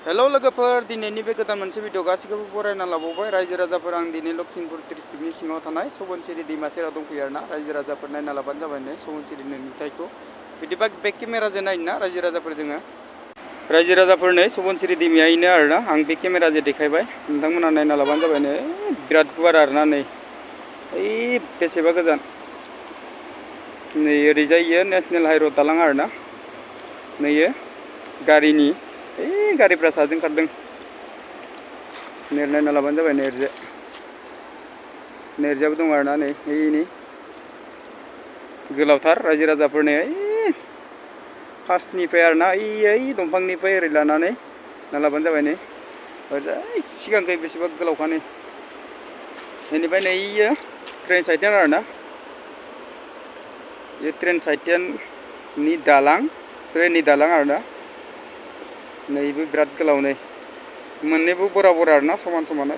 hello लोगोफोर दिनैनि बे गोदान मोनसे भिडिअ गासिखौबो बरायना लाबावबाय रायजो राजाफोर आं दिनै लखिमपुर डिस्ट्रिक्टनि सिङाव थानाय सबनसिरि दैमा सेराव दंफैयो आरोना रायजो राजाफोर नायना लाबानो जाबाय नै सबनसिरिनि नुथायखौ बिदिबा बेक केमेराजों नायनो ना रायजो राजाफोर जोङो रायजो राजाफोर नै सबनसिरि दैमायैनो आरोना आं बे केमेराजों देखायबाय नोंथांमोना नायना लाबानो जाबाय नै बिराद गुवार आरोना नै ओइ बेसेबा गोजान नै ओरैजायो नेशनेल हाइरड दालां आरोना नैयो गारिनि गारिफ्रा साजों खारदों नायना लाबानो जाबाय नेरजाबो दं आरोना नै ओइनि गोलावथार रायजो राजाफोरनि फार्स्टनिफ्राय आरोना ओइ दंफांनिफ्राय ओरै लानानै नायना लाबानो जाबाय नै ओरैजाय सिगांखै बेसेबा गोलावखानो बेनिफ्राय नैयो ट्रेन साइटेन आरोना बे ट्रेन साइटेननि दालां ट्रेननि दालां आरोना नैबो बिराद गोलाव नै मोननैबो बराबर आरोना समान समान